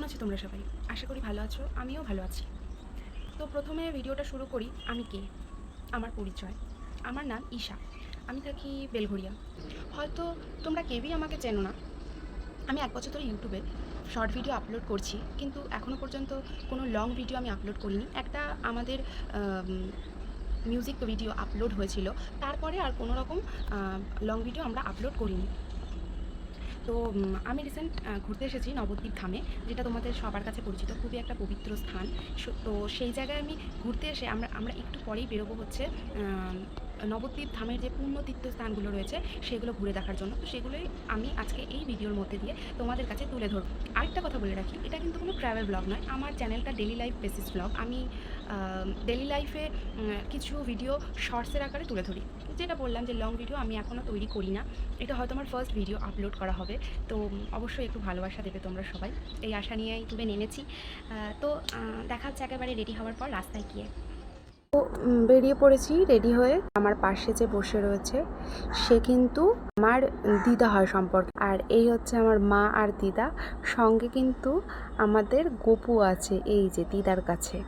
আছো তোমরা সবাই? আশা করি ভালো আছো, আমিও ভালো আছি। তো প্রথমে ভিডিওটা শুরু করি। আমি কে, আমার পরিচয়। আমার নাম ঈশা, আমি থাকি বেলঘড়িয়া। হয়তো তোমরা কেউই আমাকে চেনো না। আমি 1 বছর ধরে ইউটিউবে শর্ট ভিডিও আপলোড করছি, কিন্তু এখনও পর্যন্ত কোনো লং ভিডিও আমি আপলোড করিনি। একটা আমাদের মিউজিক ভিডিও আপলোড হয়েছিল, তারপরে আর কোনো রকম লং ভিডিও আমরা আপলোড করিনি। তো আমি রিসেন্ট ঘুরতে এসেছি নবদ্বীপ ধামে, যেটা তোমাদের সবার কাছে পরিচিত, খুবই একটা পবিত্র স্থান। তো সেই জায়গায় আমি ঘুরতে এসে আমরা একটু পরেই বেরোবো হচ্ছে নবদ্বীপ ধামের যে পুণ্য তীর্থস্থানগুলো রয়েছে সেগুলো ঘুরে দেখার জন্য। তো সেগুলোই আমি আজকে এই ভিডিওর মধ্যে দিয়ে তোমাদের কাছে তুলে ধরবো। আরেকটা কথা বলে রাখি, এটা কিন্তু কোনো ট্রাভেল ব্লগ নয়, আমার চ্যানেলটা ডেলি লাইফ বেসিস ব্লগ। আমি ডেলি লাইফে কিছু ভিডিও শর্টসের আকারে তুলে ধরি। যেটা বললাম যে লং ভিডিও আমি এখনও তৈরি করি না, এটা হয়তো আমার ফার্স্ট ভিডিও আপলোড করা হবে। তো অবশ্যই একটু ভালোবাসা দেবে তোমরা সবাই, এই আশা নিয়ে ইউটিউবে নেমেছি। তো দেখা হচ্ছে একেবারে রেডি হওয়ার পর রাস্তায় গিয়ে। তো বেরিয়ে পড়েছি রেডি হয়ে। আমার পাশে যে বসে রয়েছে সে কিন্তু আমার দিদা হয় সম্পর্কে, আর এই হচ্ছে আমার মা আর দিদা। সঙ্গে কিন্তু আমাদের গপু আছে, এই যে দিদার কাছে।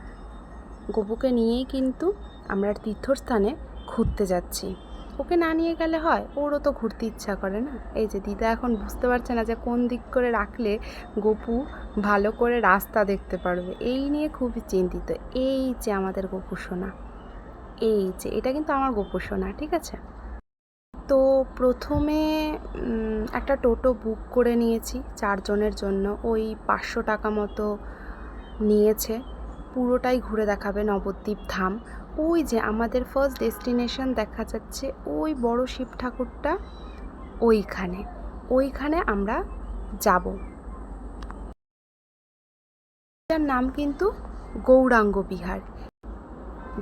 গপুকে নিয়েই কিন্তু আমরা তীর্থস্থানে ঘুরতে যাচ্ছি। ওকে না নিয়ে গেলে হয়, ওরও তো ঘুরতে ইচ্ছা করে না। এই যে দিদা এখন বুঝতে পারছে না যে কোন দিক করে রাখলে গপু ভালো করে রাস্তা দেখতে পারবে, এই নিয়ে খুবই চিন্তিত। এই যে আমাদের গপু সোনা, এই যে এটা কিন্তু আমার গপু সোনা, ঠিক আছে। তো প্রথমে একটা টোটো বুক করে নিয়েছি 4 জনের জন্য। ওই 500 টাকা মতো নিয়েছে। পুরোটাই ঘুরে দেখাবে নবদ্বীপ ধাম। ওই যে আমাদের ফার্স্ট ডেস্টিনেশন দেখা যাচ্ছে, ওই বড় শিব ঠাকুরটা, ওইখানে আমরা যাব। এটার নাম কিন্তু গৌরাঙ্গ বিহার।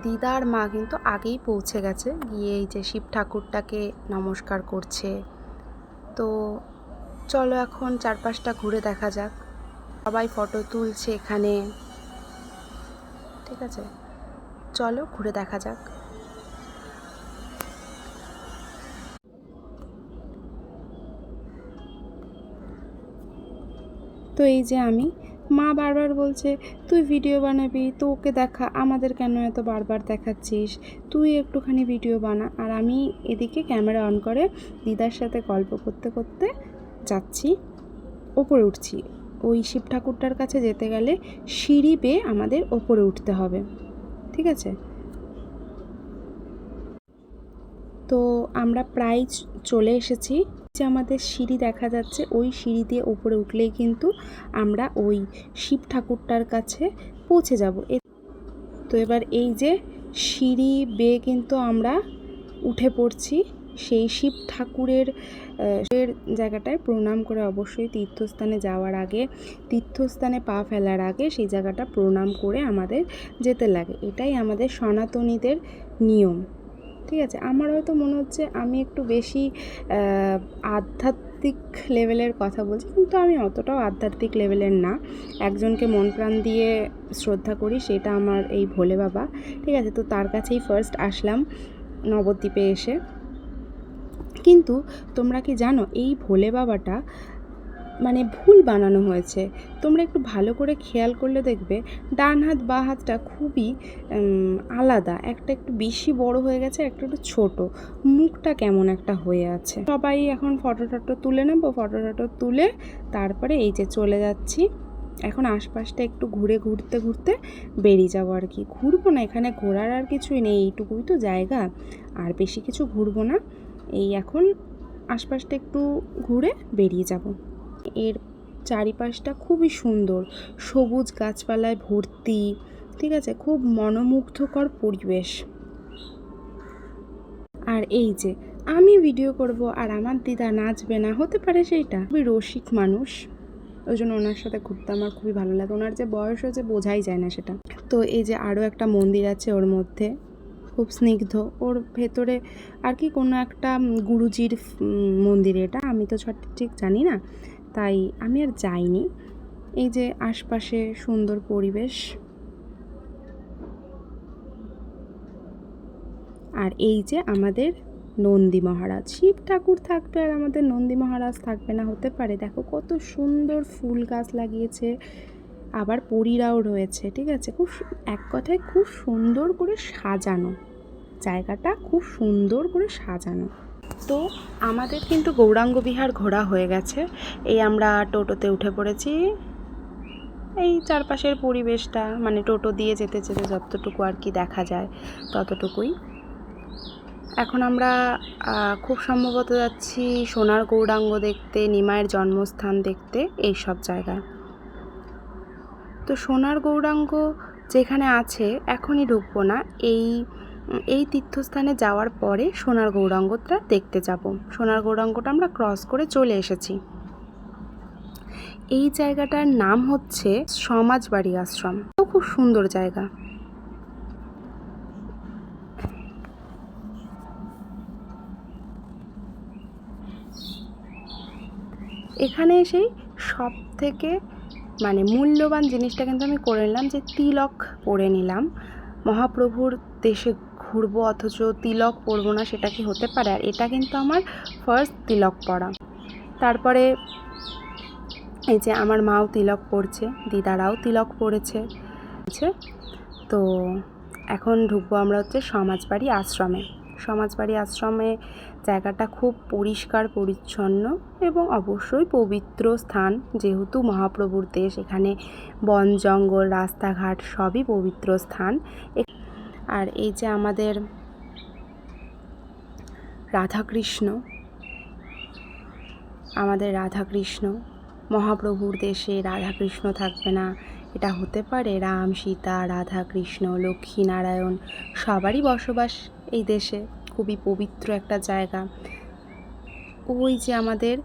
দিদার মা কিন্তু আগেই পৌঁছে গেছে, গিয়ে এই যে শিব ঠাকুরটাকে নমস্কার করছে। তো চলো এখন চারপাশটা ঘুরে দেখা যাক। সবাই ফটো তুলছে এখানে, ঠিক আছে। চলো ঘুরে দেখা যাক। তো এই যে আমি, মা বারবার বলছে তুই ভিডিও বানাবি তো ওকে দেখা, আমাদের কেন এত বারবার দেখাচ্ছিস, তুই একটুখানি ভিডিও বানা। আর আমি এদিকে ক্যামেরা অন করে দিদার সাথে গল্প করতে করতে যাচ্ছি, ওপরে উঠছি। ওই শিব ঠাকুরটার কাছে যেতে গেলে সিঁড়ি বেয়ে আমাদের ওপরে উঠতে হবে, ঠিক আছে। তো আমরা প্রায় চলে এসেছি। যে আমাদের সিঁড়ি দেখা যাচ্ছে, ওই সিঁড়ি দিয়ে উপরে উঠলেই কিন্তু আমরা ওই শিব ঠাকুরটার কাছে পৌঁছে যাব। তো এবার এই যে সিঁড়ি বেয়ে কিন্তু আমরা উঠে পড়ছি সেই শিব ঠাকুরের জায়গাটায়। প্রণাম করে অবশ্যই তীর্থস্থানে যাওয়ার আগে, তীর্থস্থানে পা ফেলার আগে সেই জায়গাটা প্রণাম করে আমাদের যেতে লাগে। এটাই আমাদের সনাতনীদের নিয়ম, ঠিক আছে। আমার হয়তো মনে হচ্ছে আমি একটু বেশি আধ্যাত্মিক লেভেলের কথা বলছি, কিন্তু আমি অতটাও আধ্যাত্মিক লেভেলের না। একজনকে মন প্রাণ দিয়ে শ্রদ্ধা করি, সেটা আমার এই ভোলে বাবা, ঠিক আছে। তো তার কাছেই ফার্স্ট আসলাম নবদ্বীপে এসে। কিন্তু তোমরা কি জানো এই ভোলে বাবাটা মানে ভুল বানানো হয়েছে। তোমরা একটু ভালো করে খেয়াল করলে দেখবে ডান হাত বা হাতটা খুবই আলাদা, একটা একটু বেশি বড় হয়ে গেছে, একটা একটু ছোট, মুখটা কেমন একটা হয়ে আছে। সবাই এখন ফটো টটো তুলে নেব, ফটো টটো তুলে তারপরে এই যে চলে যাচ্ছি। এখন আশপাশটা একটু ঘুরতে ঘুরতে বেরিয়ে যাবো আর কি। ঘুরবো না, এখানে ঘোরার আর কিছুই নেই, এইটুকুই তো জায়গা, আর বেশি কিছু ঘুরবো না। এই এখন আশপাশটা একটু ঘুরে বেরিয়ে যাব। এর চারিপাশটা খুবই সুন্দর, সবুজ গাছপালায় ভর্তি, ঠিক আছে, খুব মনোমুগ্ধকর পরিবেশ। আর এই যে আমি ভিডিও করব আর আমার দিদা নাচবে না, হতে পারে সেইটা? খুবই রসিক মানুষ, ওই জন্য ওনার সাথে ঘুরতে আমার খুবই ভালো লাগে। ওনার যে বয়স হয়েছে বোঝাই যায় না সেটা। তো এই যে আরও একটা মন্দির আছে ওর মধ্যে, খুব স্নিগ্ধ, ওর ভেতরে আর কি কোনো একটা গুরুজির মন্দির। এটা আমি তো ঠিক জানি না, তাই আমি আর যাইনি। এই যে আশপাশে সুন্দর পরিবেশ, আর এই যে আমাদের নন্দী মহারাজ। শিব ঠাকুর থাকবে আর আমাদের নন্দী মহারাজ থাকবে না, হতে পারে? দেখো কত সুন্দর ফুল গাছ লাগিয়েছে, আবার পরীরাও রয়েছে, ঠিক আছে। খুব এক কথায় খুব সুন্দর করে সাজানো, জায়গাটা খুব সুন্দর করে সাজানো। তো আমাদের কিন্তু গৌরাঙ্গ বিহার ঘোরা হয়ে গেছে। এই আমরা টোটোতে উঠে পড়েছি। এই চারপাশের পরিবেশটা মানে টোটো দিয়ে যেতে যেতে যতটুকু আর কি দেখা যায় ততটুকুই। এখন আমরা খুব সম্ভবত যাচ্ছি সোনার গৌরাঙ্গ দেখতে, নিমাইয়ের জন্মস্থান দেখতে, এই সব জায়গায়। তো সোনার গৌরাঙ্গ যেখানে আছে এখনই ঢুকবো না, এই তীর্থস্থানে যাওয়ার পরে সোনার গৌরাঙ্গটা দেখতে যাব। সোনার গৌরাঙ্গটা আমরা ক্রস করে চলে এসেছি। এই জায়গাটার নাম হচ্ছে সমাজবাড়ি আশ্রম। তো খুব সুন্দর জায়গা। এখানে এসেই সব থেকে মানে মূল্যবান জিনিসটা কিন্তু আমি করে নিলাম যে তিলক পরে নিলাম। মহাপ্রভুর দেশে ঘুরবো অথচ তিলক পরবো না, সেটা কি হতে পারে? আর এটা কিন্তু আমার ফার্স্ট তিলক পরা। তারপরে এই যে আমার মাও তিলক পরছে, দিদারাও তিলক পরেছে। তো এখন ঢুকবো আমরা হচ্ছে সমাজবাড়ি আশ্রমে। সমাজবাড়ি আশ্রমে জায়গাটা খুব পরিষ্কার পরিচ্ছন্ন এবং অবশ্যই পবিত্র স্থান, যেহেতু মহাপ্রভুর দেশ, এখানে বন জঙ্গল রাস্তাঘাট সবই পবিত্র স্থান। আর এই যে আমাদের রাধাকৃষ্ণ, মহাপ্রভুর দেশে রাধাকৃষ্ণ থাকবে না, এটা হতে পারে? রাম, সীতা, রাধাকৃষ্ণ, লক্ষ্মীনারায়ণ সবারই বসবাস এই দেশে। খুবই পবিত্র একটা জায়গা। ওই যে আমাদের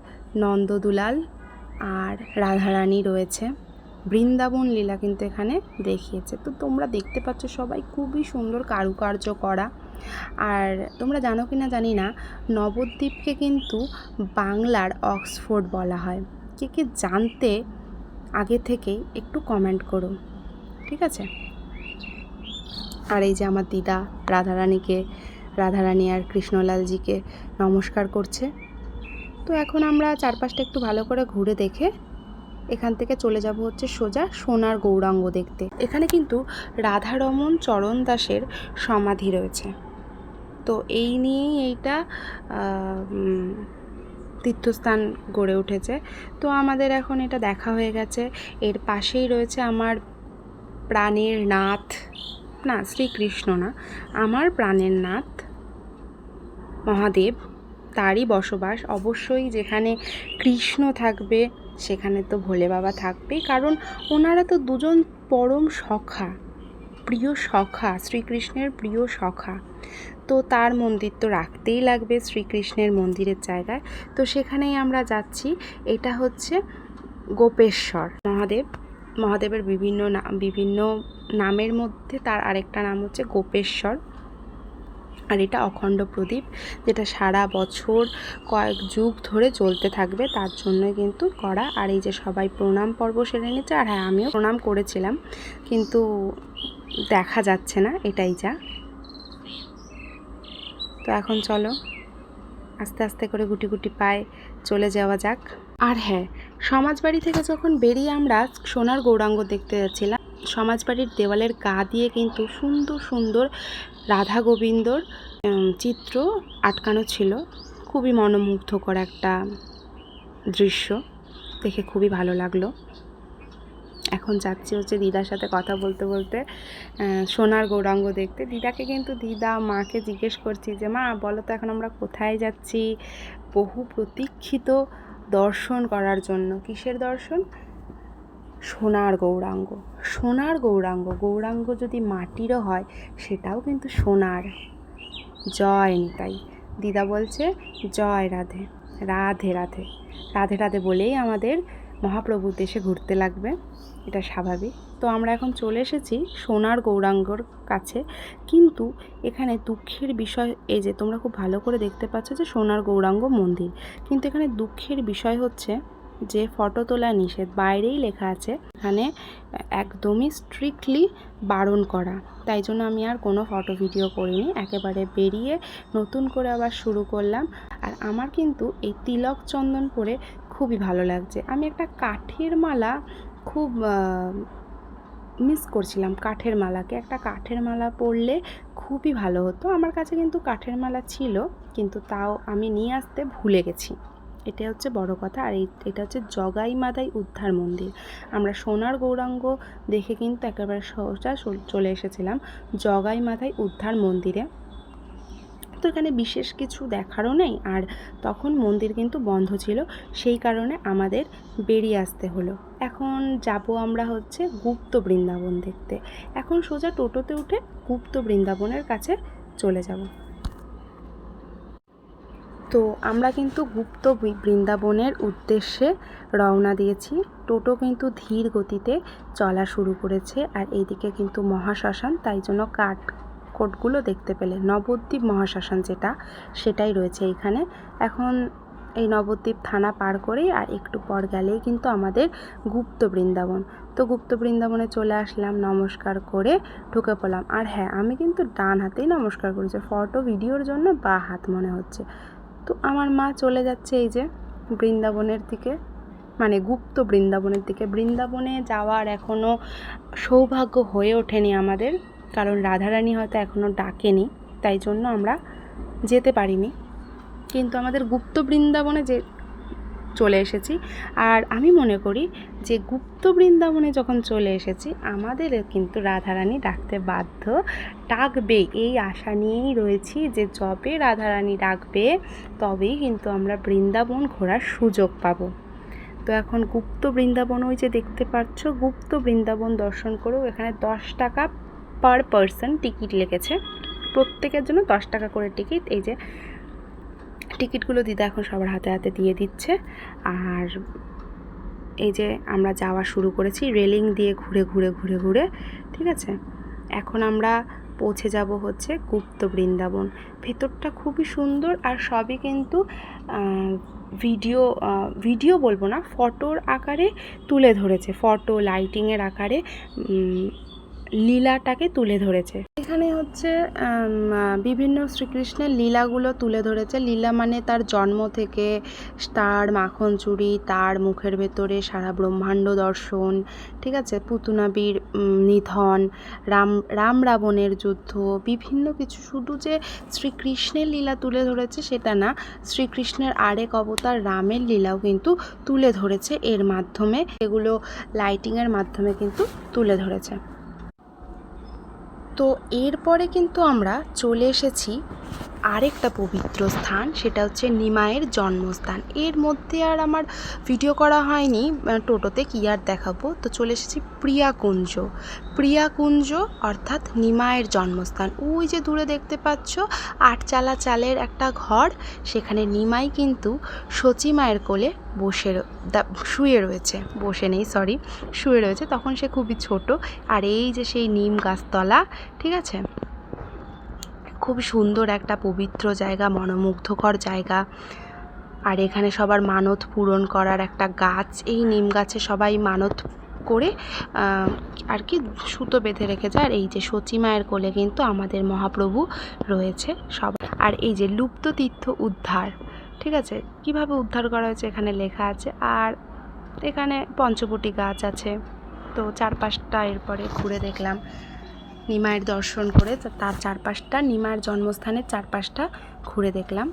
নন্দদুলাল আর রাধারানী রয়েছে, বৃন্দাবন লীলা কিন্তু এখানে দেখিয়েছে। তো তোমরা দেখতে পাচ্ছ সবাই খুবই সুন্দর কারুকার্য করা। আর তোমরা জানো কি না জানি না, নবদ্বীপকে কিন্তু বাংলার অক্সফোর্ড বলা হয়। কে কে জানতে আগে থেকেই একটু কমেন্ট করো, ঠিক আছে। আর এই যে আমার দিদা রাধারানী আর কৃষ্ণলালজিকে নমস্কার করছে। তো এখন আমরা চারপাশটা একটু ভালো করে ঘুরে দেখে এখান থেকে চলে যাব হচ্ছে সোজা সোনার গৌরাঙ্গ দেখতে। এখানে কিন্তু রাধারমণ চরণ দাসের সমাধি রয়েছে। তো এই নিয়েই এইটা তীর্থস্থান গড়ে উঠেছে। তো আমাদের এখন এটা দেখা হয়ে গেছে। এর পাশেই রয়েছে আমার প্রাণের নাথ, না শ্রীকৃষ্ণ না, আমার প্রাণের নাথ মহাদেব, তারই বসবাস। অবশ্যই যেখানে কৃষ্ণ থাকবে সেখানে তো ভোলে বাবা থাকবেই, কারণ ওনারা তো দুজন পরম সখা, প্রিয় সখা, শ্রীকৃষ্ণের প্রিয় সখা। তো তার মন্দির তো রাখতেই লাগবে শ্রীকৃষ্ণের মন্দিরের জায়গায়। তো সেখানেই আমরা যাচ্ছি। এটা হচ্ছে গোপেশ্বর মহাদেবের বিভিন্ন নামের মধ্যে তার আরেকটা নাম হচ্ছে গোপেশ্বর। আর এটা অখণ্ড প্রদীপ, যেটা সারা বছর কয়েক যুগ ধরে চলতে থাকবে, তার জন্য কিন্তু করা। আর এই যে সবাই প্রণাম পর্ব সেরে নিচ্ছে। আর হ্যাঁ, আমিও প্রণাম করেছিলাম, কিন্তু দেখা যাচ্ছে না, এটাই যা। তো এখন চলো আস্তে আস্তে করে গুটি গুটি পায়ে চলে যাওয়া যাক। আর হ্যাঁ, সমাজবাড়ি থেকে যখন বেরিয়ে আমরা সোনার গৌরাঙ্গ দেখতে যাচ্ছিলাম, সমাজবাড়ির দেওয়ালের গা দিয়ে কিন্তু সুন্দর সুন্দর রাধা গোবিন্দর চিত্র আটকানো ছিল। খুবই মনোমুগ্ধকর একটা দৃশ্য, দেখে খুবই ভালো লাগলো। এখন যাচ্ছি হচ্ছে দিদার সাথে কথা বলতে বলতে সোনার গৌরাঙ্গ দেখতে। দিদা মাকে জিজ্ঞেস করছি যে মা বলো তো এখন আমরা কোথায় যাচ্ছি? বহু প্রতীক্ষিত দর্শন করার জন্য। কিসের দর্শন? সোনার গৌরাঙ্গ। গৌরাঙ্গ যদি মাটিরও হয় সেটাও কিন্তু সোনার। জয় নিতাই। দিদা বলছে জয় রাধে রাধে রাধে রাধে রাধে বলেই আমাদের মহাপ্রভুর দেশে ঘুরতে লাগবে, এটা স্বাভাবিক। তো আমরা এখন চলে এসেছি সোনার গৌরাঙ্গর কাছে। কিন্তু এখানে দুঃখের বিষয় এই যে তোমরা খুব ভালো করে দেখতে পাচ্ছ যে সোনার গৌরাঙ্গ মন্দির, কিন্তু এখানে দুঃখের বিষয় হচ্ছে যে ফটো তোলা নিষেধ। বাইরেই লেখা আছে এখানে একদমই স্ট্রিক্টলি বারণ করা। তাই জন্য আমি আর কোনো ফটো ভিডিও করিনি, একেবারে বেরিয়ে নতুন করে আবার শুরু করলাম। আর আমার কিন্তু এই তিলক চন্দন পরে খুবই ভালো লাগছে। আমি একটা কাঠের মালা খুব মিস করছিলাম কাঠের মালাকে। একটা কাঠের মালা পরলে খুবই ভালো হতো। আমার কাছে কিন্তু কাঠের মালা ছিল, কিন্তু তাও আমি নিয়ে আসতে ভুলে গেছি। এটা হচ্ছে বড় কথা। আর এটা হচ্ছে জগাই মাদাই উদ্ধার মন্দির। আমরা সোনার গৌরাঙ্গ দেখে কিন্তু একেবারে সোজা চলে এসেছিলাম জগাই মাদাই উদ্ধার মন্দিরে। তো এখানে বিশেষ কিছু দেখারও নেই, আর তখন মন্দির কিন্তু বন্ধ ছিল, সেই কারণে আমাদের বেরিয়ে আসতে হলো। এখন যাব আমরা হচ্ছে গুপ্ত বৃন্দাবন দেখতে। এখন সোজা টোটোতে উঠে গুপ্ত বৃন্দাবনের কাছে চলে যাব। তো আমরা কিন্তু গুপ্ত বৃন্দাবনের উদ্দেশ্যে রওনা দিয়েছি। টোটো কিন্তু ধীর গতিতে চলা শুরু করেছে। আর এইদিকে কিন্তু মহাশ্মশান, তাই জন্য কোটগুলো দেখতে পেলে নবদ্বীপ মহাশ্মশান যেটা, সেটাই রয়েছে এইখানে। এখন এই নবদ্বীপ থানা পার করেই আর একটু পর গেলেই কিন্তু আমাদের গুপ্ত বৃন্দাবন। তো গুপ্ত বৃন্দাবনে চলে আসলাম, নমস্কার করে ঢুকে পড়লাম। আর হ্যাঁ, আমি কিন্তু ডান হাতেই নমস্কার করেছি, ফটো ভিডিওর জন্য বাঁ হাত মনে হচ্ছে। তো আমার মা চলে যাচ্ছে এই যে বৃন্দাবনের দিকে, মানে গুপ্ত বৃন্দাবনের দিকে। বৃন্দাবনে যাওয়ার এখনও সৌভাগ্য হয়ে ওঠেনি আমাদের, কারণ রাধারানী হয়তো এখনও ডাকেনি, তাই জন্য আমরা যেতে পারিনি। কিন্তু আমাদের গুপ্ত বৃন্দাবনে যে চলে এসেছি। আর আমি মনে করি যে গুপ্ত বৃন্দাবনে যখন চলে এসেছি, আমাদের কিন্তু রাধারানী ডাকতে বাধ্য, ডাকবে এই আশা নিয়েই রয়েছি যে যবে রাধারানী ডাকবে তবেই কিন্তু আমরা বৃন্দাবন ঘোরার সুযোগ পাবো। তো এখন গুপ্ত বৃন্দাবন ওই যে দেখতে পাচ্ছ, গুপ্ত বৃন্দাবন দর্শন করেও এখানে 10 টাকা পার পারসন টিকিট লেগেছে, প্রত্যেকের জন্য 10 টাকা করে টিকিট। এই যে টিকিটগুলো দিদা এখন সবার হাতে হাতে দিয়ে দিচ্ছে। আর এই যে আমরা যাওয়া শুরু করেছি রেলিং দিয়ে ঘুরে ঘুরে ঘুরে ঘুরে, ঠিক আছে। এখন আমরা পৌঁছে যাব হচ্ছে গুপ্ত বৃন্দাবন। ভেতরটা খুবই সুন্দর, আর সবই কিন্তু ভিডিও বলবো না, ফটোর আকারে তুলে ধরেছে, ফটো লাইটিংয়ের আকারে লীলাটাকে তুলে ধরেছে। এখানে হচ্ছে বিভিন্ন শ্রীকৃষ্ণের লীলাগুলো তুলে ধরেছে। লীলা মানে তার জন্ম থেকে, তার মাখন চুরি, তার মুখের ভেতরে সারা ব্রহ্মাণ্ড দর্শন, ঠিক আছে, পুতনাবীর নিধন, রাম রাবণের যুদ্ধ, বিভিন্ন কিছু। শুধু যে শ্রীকৃষ্ণের লীলা তুলে ধরেছে সেটা না, শ্রীকৃষ্ণের আরেক অবতার রামের লীলাও কিন্তু তুলে ধরেছে এর মাধ্যমে, এগুলো লাইটিংয়ের মাধ্যমে কিন্তু তুলে ধরেছে। তো এরপরে কিন্তু আমরা চলে এসেছি আরেকটা পবিত্র স্থান, সেটা হচ্ছে নিমাইয়ের জন্মস্থান। এর মধ্যে আর আমার ভিডিও করা হয়নি, টোটোতে কী আর দেখাবো। তো চলে এসেছি প্রিয়াকুঞ্জ অর্থাৎ নিমাইয়ের জন্মস্থান। ওই যে দূরে দেখতে পাচ্ছ 8 চালা চালের একটা ঘর, সেখানে নিমাই কিন্তু সচী মায়ের কোলে শুয়ে রয়েছে। তখন সে খুবই ছোট। আর এই যে সেই নিম গাছতলা, ঠিক আছে, খুব সুন্দর একটা পবিত্র জায়গা, মনোমুগ্ধকর জায়গা। আর এখানে সবার মানত পূরণ করার একটা গাছ, এই নিম গাছে সবাই মানত করে আর কি সুতো বেঁধে রেখে যায়। আর এই যে সচী মায়ের কোলে কিন্তু আমাদের মহাপ্রভু রয়েছে সব। আর এই যে লুপ্ত তীর্থ উদ্ধার, ঠিক আছে, কিভাবে উদ্ধার করা হয়েছে এখানে লেখা আছে। আর এখানে পঞ্চবটি গাছ আছে। তো চারপাশটা এরপরে ঘুরে দেখলাম, নিমাইয়ের দর্শন করে তার চারপাশটা, নিমাইয়ের জন্মস্থানের চারপাশটা ঘুরে দেখলাম।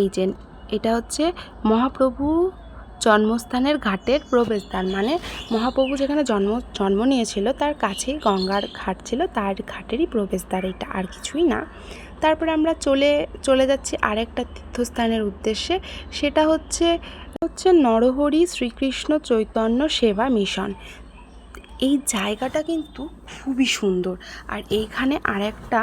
এই যে এটা হচ্ছে মহাপ্রভু জন্মস্থানের ঘাটের প্রবেশদ্বার, মানে মহাপ্রভু যেখানে জন্ম নিয়েছিল তার কাছেই গঙ্গার ঘাট ছিল, তার ঘাটেরই প্রবেশদ্বার এটা, আর কিছুই না। তারপরে আমরা চলে যাচ্ছি আরেকটা তীর্থস্থানের উদ্দেশ্যে, সেটা হচ্ছে নরহরি শ্রীকৃষ্ণ চৈতন্য সেবা মিশন। এই জায়গাটা কিন্তু খুবই সুন্দর। আর এইখানে আরেকটা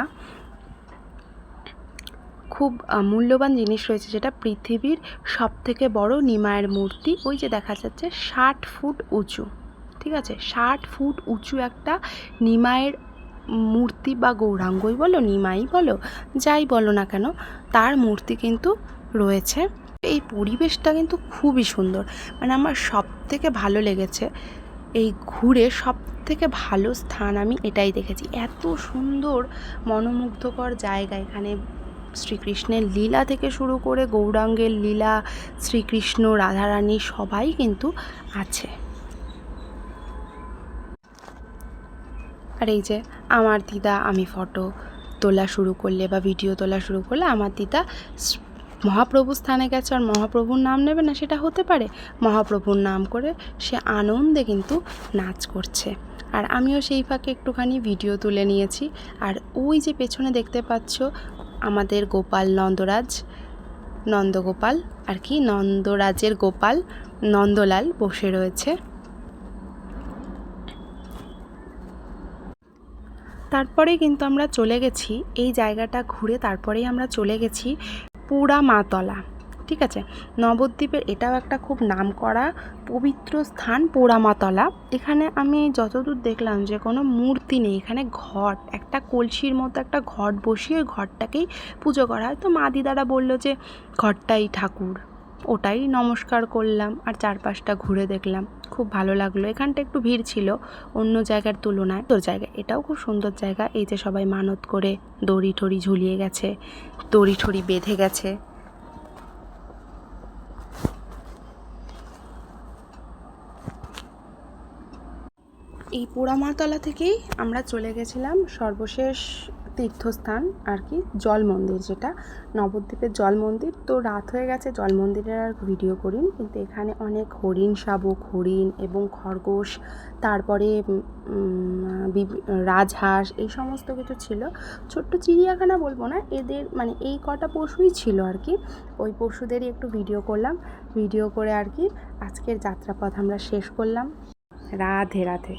খুব মূল্যবান জিনিস রয়েছে, যেটা পৃথিবীর সবথেকে বড় নিমাইয়ের মূর্তি। ওই যে দেখা যাচ্ছে 60 ফুট উঁচু, ঠিক আছে, 60 ফুট উঁচু একটা নিমাইয়ের মূর্তি, বা গৌরাঙ্গই বলো, নিমাই বলো, যাই বলো না কেন, তার মূর্তি কিন্তু রয়েছে। এই পরিবেশটা কিন্তু খুবই সুন্দর, মানে আমার সব থেকে ভালো লেগেছে। এই ঘুরে সব থেকে ভালো স্থান আমি এটাই দেখেছি। এত সুন্দর মনোমুগ্ধকর জায়গা, এখানে শ্রীকৃষ্ণের লীলা থেকে শুরু করে গৌরাঙ্গের লীলা, শ্রীকৃষ্ণ, রাধারানী সবাই কিন্তু আছে। আর এই যে আমার দিদা, আমি ফটো তোলা শুরু করলে বা ভিডিও তোলা শুরু করলে আমার দিদা মহাপ্রভুর স্থানে গেছে, আর মহাপ্রভুর নাম নেবে না সেটা হতে পারে? মহাপ্রভুর নাম করে সে আনন্দে কিন্তু নাচ করছে। আর আমিও সেই ফাঁকে একটুখানি ভিডিও তুলে নিয়েছি। আর ওই যে পেছনে দেখতে পাচ্ছ আমাদের গোপাল নন্দগোপাল আর কি, নন্দরাজের গোপাল নন্দলাল বসে রয়েছে। তারপরেই কিন্তু আমরা চলে গেছি এই জায়গাটা ঘুরে, তারপরেই আমরা চলে গেছি পোড়ামাতলা। ঠিক আছে, নবদ্বীপের এটাও একটা খুব নামকরা পবিত্র স্থান পোড়ামাতলা। এখানে আমি যতদূর দেখলাম যে কোনো মূর্তি নেই, এখানে ঘট, একটা কলসির মতো একটা ঘট বসিয়ে ওই ঘরটাকেই পুজো করা হয়। তো মা দিদারা বললো যে ঘরটাই ঠাকুর, ওটাই নমস্কার করলাম আর চারপাশটা ঘুরে দেখলাম, খুব ভালো লাগলো। এখানটা একটু ভিড় ছিল অন্য জায়গার তুলনায়। তোর জায়গা এটাও খুব সুন্দর জায়গা। এই যে সবাই মানত করে দড়ি ঠড়ি ঝুলিয়ে গেছে, দড়ি ঠড়ি বেঁধে গেছে। এই পোড়ামাতলা থেকেই আমরা চলে গেছিলাম সর্বশেষ তীর্থস্থান আর কি, জল মন্দির, যেটা নবদ্বীপের জল মন্দির। তো রাত হয়ে গেছে, জল মন্দিরের আর ভিডিও করিনি, কিন্তু এখানে অনেক হরিণ শাবক, হরিণ এবং খরগোশ, তারপরে রাজহাঁস, এই সমস্ত কিছু ছিল। ছোট্ট চিড়িয়াখানা বলবো না, এদের মানে এই কটা পশুই ছিল আর কি। ওই পশুদেরই একটু ভিডিও করলাম, ভিডিও করে আর কি আজকের যাত্রাপথ আমরা শেষ করলাম। রাধে রাধে।